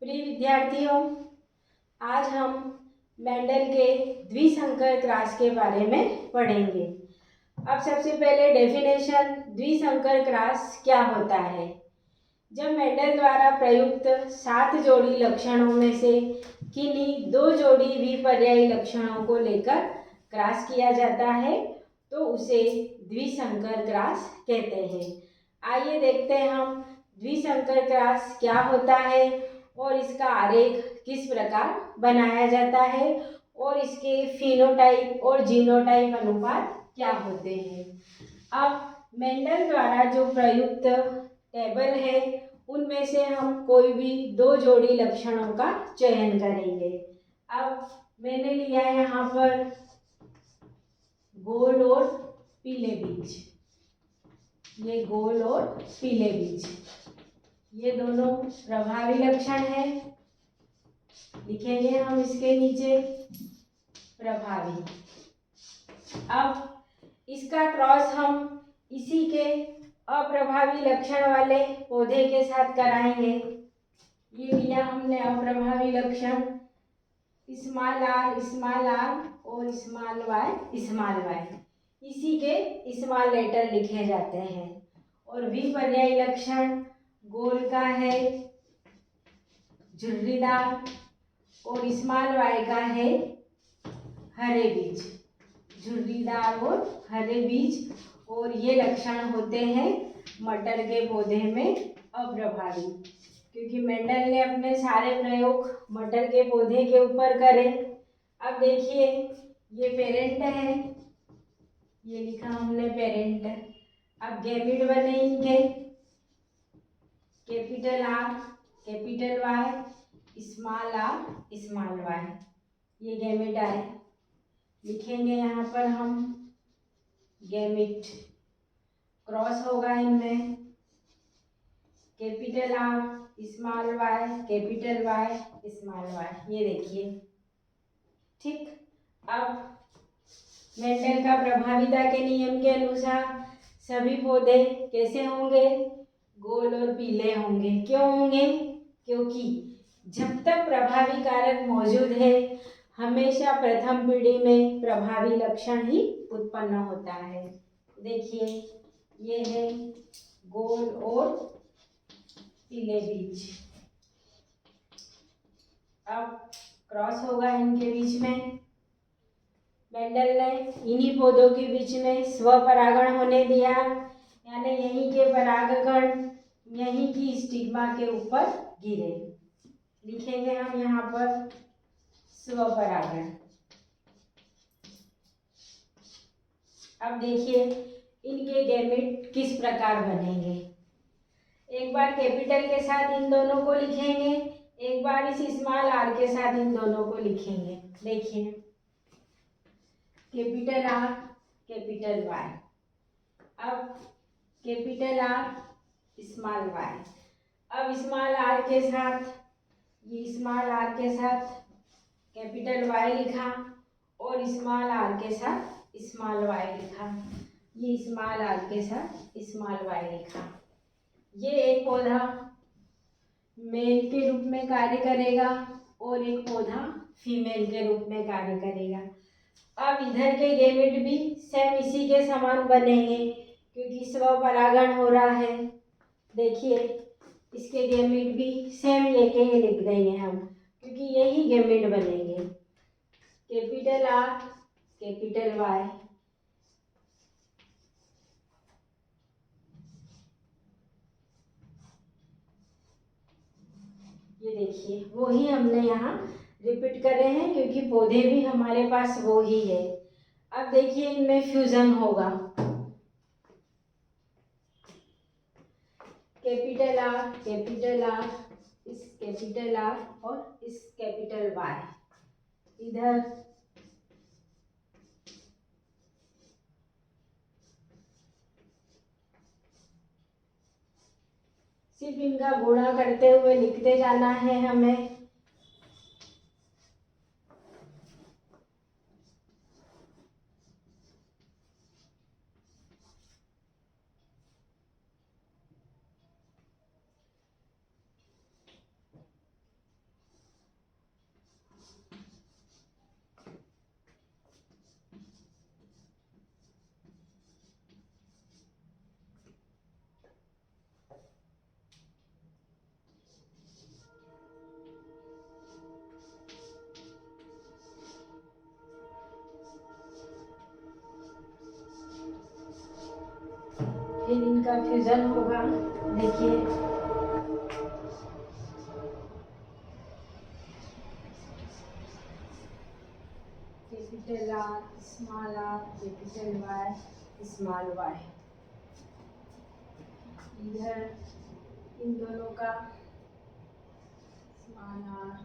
प्रिय विद्यार्थियों, आज हम मेंडल के द्विसंकर क्रॉस के बारे में पढ़ेंगे। अब सबसे पहले डेफिनेशन, द्विसंकर क्रॉस क्या होता है। जब मेंडल द्वारा प्रयुक्त 7 जोड़ी लक्षणों में से किन्हीं 2 जोड़ी विपर्यायी लक्षणों को लेकर क्रॉस किया जाता है तो उसे द्विसंकर क्रॉस कहते हैं। आइए देखते हैं हम द्विसंकर क्रॉस क्या होता है और इसका आरेख किस प्रकार बनाया जाता है और इसके फिनोटाइप और जीनोटाइप अनुपात क्या होते हैं। अब मेंडल द्वारा जो प्रयुक्त टेबल है उनमें से हम कोई भी 2 जोड़ी लक्षणों का चयन करेंगे। अब मैंने लिया यहाँ पर गोल और पीले बीज, ये गोल और पीले बीज, ये दोनों प्रभावी लक्षण है। लिखेंगे हम इसके नीचे प्रभावी। अब इसका क्रॉस हम इसी के अप्रभावी लक्षण वाले पौधे के साथ कराएंगे। ये लिया हमने अप्रभावी लक्षण, स्मॉल आर और स्मॉल वाई, इसी के स्मॉल लेटर लिखे जाते हैं। और विपर्यायी लक्षण गोल का है झुर्रीदार और स्मॉल वाई का है हरे बीज, झुर्रीदार और हरे बीज। और ये लक्षण होते हैं मटर के पौधे में अप्रभावी, क्योंकि मेंडल ने अपने सारे प्रयोग मटर के पौधे के ऊपर करे। अब देखिए ये पेरेंट है, ये लिखा हमने पेरेंट। अब गैमिट बने इनके capital R capital Y small Y, ये गैमिट आए। लिखेंगे यहाँ पर हम गैमिट, क्रॉस होगा इनमें capital R small Y capital Y small Y, ये देखिए। ठीक, अब मेंडल का प्रभाविता के नियम के अनुसार सभी पौधे कैसे होंगे, गोल और पीले होंगे। क्यों होंगे? क्योंकि जब तक प्रभावी कारक मौजूद है हमेशा प्रथम पीढ़ी में प्रभावी लक्षण ही उत्पन्न होता है। देखिए ये है गोल और पीले बीज। अब क्रॉस होगा इनके बीच में। मेंडल ने इन्हीं पौधों के बीच में स्वपरागण होने दिया, यानी यहीं के परागकण यहीं की स्टिग्मा के ऊपर गिरे। लिखेंगे हम यहाँ पर स्वपरागण। अब देखिए इनके गैमेट किस प्रकार बनेंगे। एक बार कैपिटल के साथ इन दोनों को लिखेंगे, एक बार इस स्मॉल आर के साथ इन दोनों को लिखेंगे। देखिए कैपिटल आर कैपिटल वाई, अब कैपिटल आर स्मॉल वाई। अब स्मॉल आर के साथ, ये स्मॉल आर के साथ कैपिटल वाई लिखा और स्मॉल आर के साथ स्मॉल वाई लिखा, ये स्मॉल आर के साथ स्मॉल वाई लिखा। ये एक पौधा मेल के रूप में कार्य करेगा और एक पौधा फीमेल के रूप में कार्य करेगा। अब इधर के गैमेट भी सेम इसी के समान बनेंगे क्योंकि स्वपरागण हो रहा है। देखिए इसके गैमेट भी सेम ये के ये लिख देंगे हम क्योंकि यही गैमेट बनेंगे। कैपिटल आर कैपिटल वाई, ये देखिए वो ही हमने यहाँ रिपीट करे हैं क्योंकि पौधे भी हमारे पास वो ही है। अब देखिए इनमें फ्यूजन होगा, कैपिटल आर इस कैपिटल आर और इस कैपिटल वाई। इधर सिर्फ इनका गुणा करते हुए लिखते जाना है हमें। इनका फ्यूजन होगा। देखिए capital R capital Y small Y. इधर इन दोनों का small R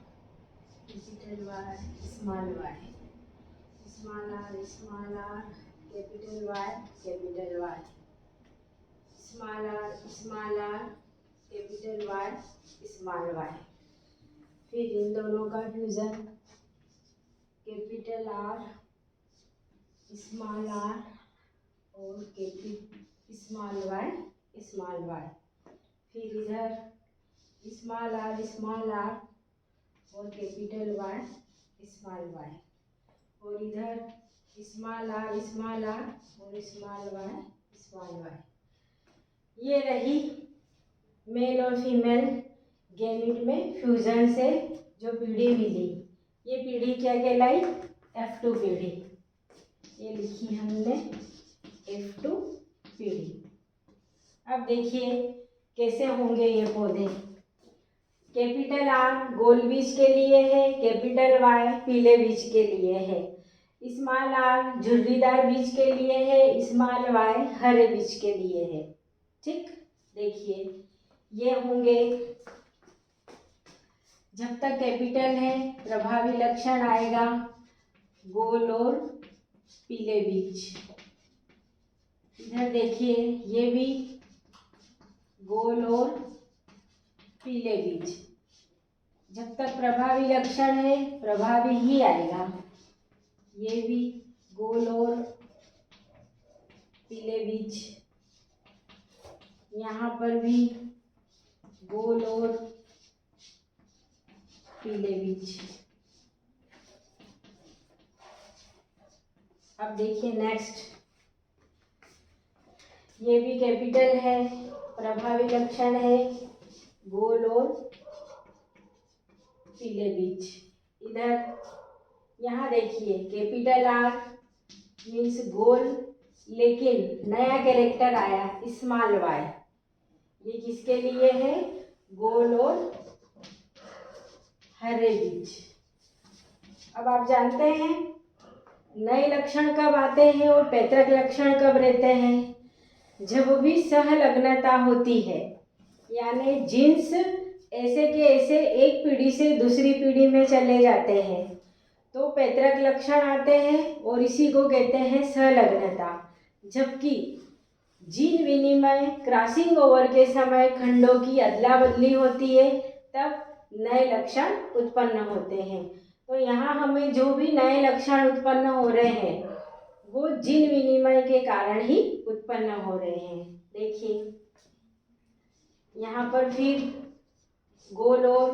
capital Y small Y, small R capital Y, small R capital Y small Y. फिर इन दोनों का fusion capital R small R और स्मॉल वाई। फिर इधर स्मॉल आर और कैपिटल वाई स्मॉल वाई, और इधर स्मॉल आर और स्मॉल वाई। ये रही मेल और फीमेल गैमेट में फ्यूजन से जो पीढ़ी मिली। ये पीढ़ी क्या कहलाई? F2 पीढ़ी। ये लिखी हमने F2 पीढ़ी। अब देखिए कैसे होंगे ये पौधे। कैपिटल आर गोल बीज के लिए है, कैपिटल वाई पीले बीज के लिए है, स्मॉल आर झुर्रीदार बीज के लिए है, स्मॉल वाई हरे बीज के लिए है। ठीक, देखिए ये होंगे। जब तक कैपिटल है प्रभावी लक्षण आएगा गोल और पीले बीज। इधर देखिए ये भी गोल और पीले बीज। जब तक प्रभावी लक्षण है प्रभावी ही आएगा। ये भी गोल और पीले बीज, यहाँ पर भी गोल और पीले बीज। अब देखिए नेक्स्ट, ये भी कैपिटल है, प्रभावी लक्षण है गोल और पीले बीज। इधर यहाँ देखिए कैपिटल आर मीन्स गोल, लेकिन नया कैरेक्टर आया स्मॉल वाई। ये किसके लिए है? गोल और हरे बीज। अब आप जानते हैं नए लक्षण कब आते हैं और पैतृक लक्षण कब रहते हैं? जब भी सहलग्नता होती है, यानी जीन्स ऐसे के ऐसे एक पीढ़ी से दूसरी पीढ़ी में चले जाते हैं तो पैतृक लक्षण आते हैं, और इसी को कहते हैं सहलग्नता। जबकि जीन विनिमय क्रॉसिंग ओवर के समय खंडों की अदला बदली होती है तब नए लक्षण उत्पन्न होते हैं। तो यहाँ हमें जो भी नए लक्षण उत्पन्न हो रहे हैं वो जीन विनिमय के कारण ही उत्पन्न हो रहे हैं। देखिए यहाँ पर फिर गोल और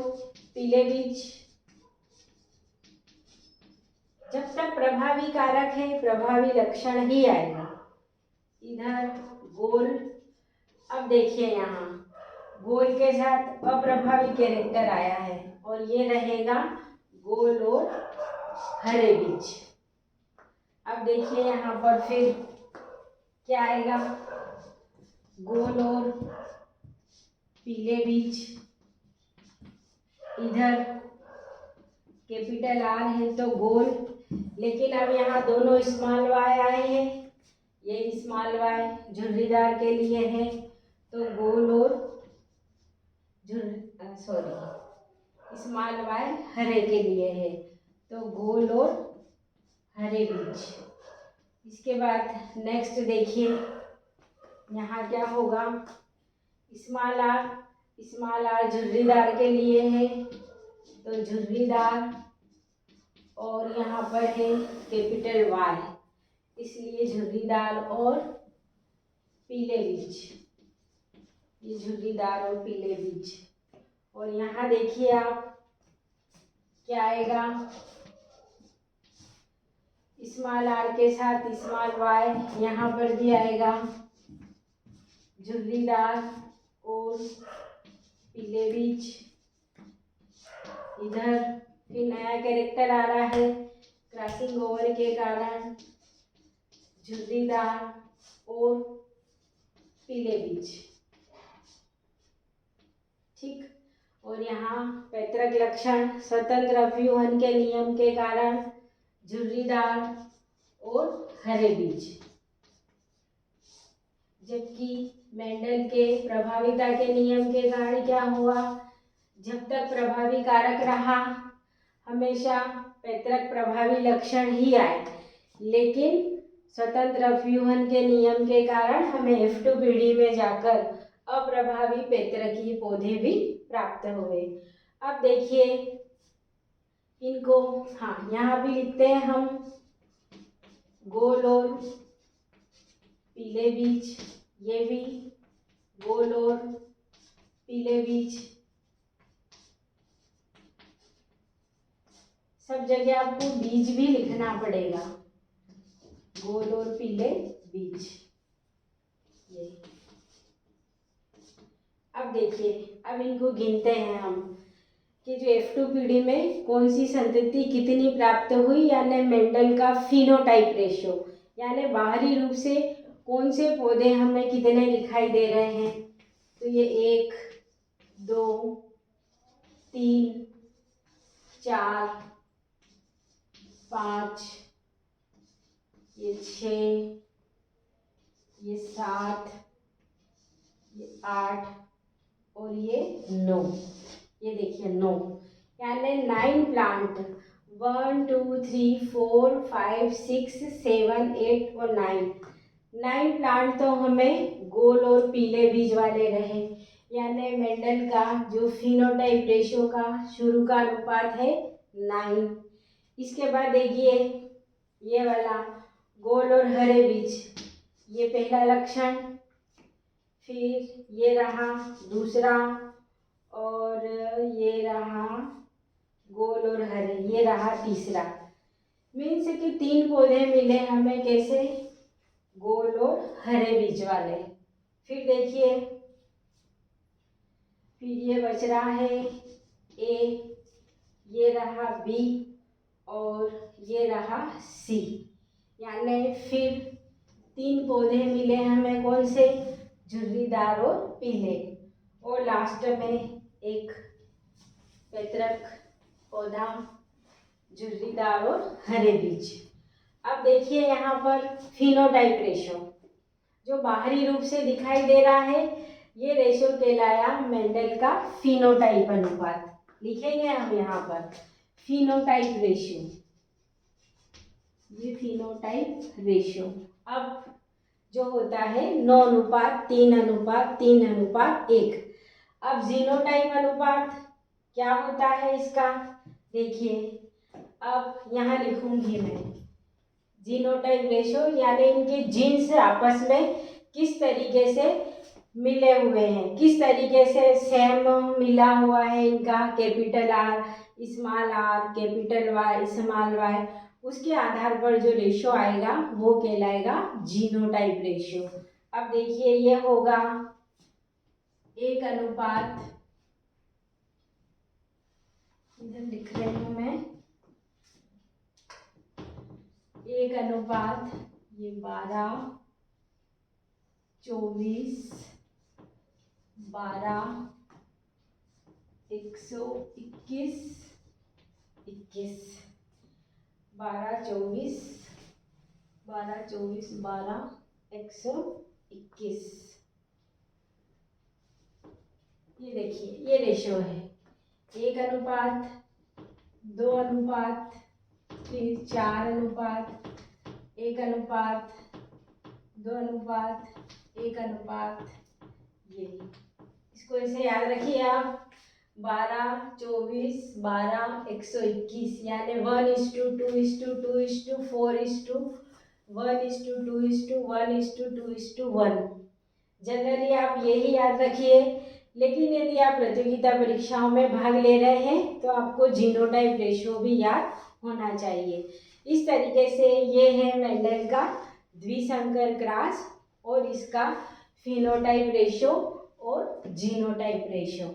पीले बीज। जब तक प्रभावी कारक है प्रभावी लक्षण ही आएगा। इधर गोल, अब देखिए यहाँ गोल के साथ अप्रभावी कैरेक्टर आया है और ये रहेगा गोल और हरे बीज। अब देखिए यहाँ पर फिर क्या आएगा? गोल और पीले बीज। इधर कैपिटल आर है तो गोल, लेकिन अब यहाँ दोनों स्मॉल वाई आए हैं। ये स्मॉल वाई झुर्रीदार के लिए है तो गोल और स्मॉल वाई हरे के लिए है तो गोल और हरे बीज। इसके बाद नेक्स्ट देखिए यहाँ क्या होगा? स्मॉल आर झुर्रीदार के लिए है तो झुर्रीदार, और यहाँ पर है कैपिटल वाई, इसलिए झुर्रीदार और पीले बीज। ये झुर्रीदार और पीले बीज। और यहाँ देखिए आप क्या आएगा? स्मॉल आर के साथ स्मॉल वाई, यहाँ पर भी आएगा झुर्रीदार और पीले बीज। इधर फिर नया कैरेक्टर आ रहा है क्रॉसिंग ओवर के कारण झुर्रीदार और पीले बीज। ठीक। और यहाँ पैतृक लक्षण स्वतंत्र अव्यूहन के नियम के कारण झुर्रीदार और हरे बीज। जबकि मेंडल के प्रभाविता के नियम के कारण क्या हुआ, जब तक प्रभावी कारक रहा हमेशा पैतृक प्रभावी लक्षण ही आए, लेकिन स्वतंत्र अव्यूहन के नियम के कारण हमें F2 पीढ़ी में जाकर अप्रभावी पैतृकीय पौधे भी प्राप्त हुए। अब देखिए इनको, हाँ यहाँ भी लिखते हैं हम गोल और पीले बीज, ये भी गोल और पीले बीज। सब जगह आपको बीज भी लिखना पड़ेगा, गोल और पीले बीज ये। अब देखिए, अब इनको गिनते हैं हम कि जो F2 पीढ़ी में कौन सी संतति कितनी प्राप्त हुई, यानी मेंडल का फिनोटाइप रेशियो, यानी बाहरी रूप से कौन से पौधे हमें कितने दिखाई दे रहे हैं। तो ये 1 2 3 4 5, ये 6, ये 7, ये 8 और ये 9। ये देखिए 9, यानी 9 प्लांट, 1 2 3 4 5 6 7 8 और 9 प्लांट तो हमें गोल और पीले बीज वाले रहे, यानी मेंडल का जो फिनोटाइप रेशियो का शुरू का अनुपात है 9। इसके बाद देखिए ये वाला गोल और हरे बीज, ये पहला लक्षण, फिर ये रहा दूसरा, और ये रहा गोल और हरे, ये रहा तीसरा। मीन्स कि 3 पौधे मिले हमें कैसे, गोल और हरे बीज वाले। फिर देखिए, फिर ये बच रहा है ए, ये रहा बी और ये रहा सी, यानी फिर 3 पौधे मिले हमें कौन से, झुर्रीदार और पीले, और लास्ट में एक पैतृक पौधा झुर्रीदार और हरे बीज। अब देखिए यहाँ पर फिनोटाइप रेशो जो बाहरी रूप से दिखाई दे रहा है, ये रेशो कहलाया मेंडल का फिनोटाइप अनुपात। लिखेंगे हम यहाँ पर फिनोटाइप रेशियो, ये फिनोटाइप रेशियो। अब जो होता है 9:3:3:1। अब जीनोटाइप अनुपात क्या होता है इसका, देखिए अब यहाँ लिखूंगी मैं जीनोटाइप रेशियो, यानी इनके जीन्स आपस में किस तरीके से मिले हुए हैं, किस तरीके से सेम मिला हुआ है इनका, capital R small r, capital Y small y, उसके आधार पर जो रेशियो आएगा वो कहलाएगा जीनोटाइप रेशियो। अब देखिए ये होगा 1:, इधर लिख रही हूँ मैं 1:, ये 12 24 12 121 21 12 24 12 24 12 121। ये देखिए ये रेशियो है 1:, 2:, फिर 4:, 1:, 2:, 1:, ये इसको ऐसे याद रखिए आप 12 24 12 121, यानी 1:2:4:1:1:2:1:1। जनरली आप यही याद रखिए, लेकिन यदि आप प्रतियोगिता परीक्षाओं में भाग ले रहे हैं तो आपको जीनोटाइप रेशियो भी याद होना चाहिए। इस तरीके से ये है मेंडल का द्विसंकर क्रॉस और इसका फिनोटाइप रेशियो और जीनोटाइप रेशियो।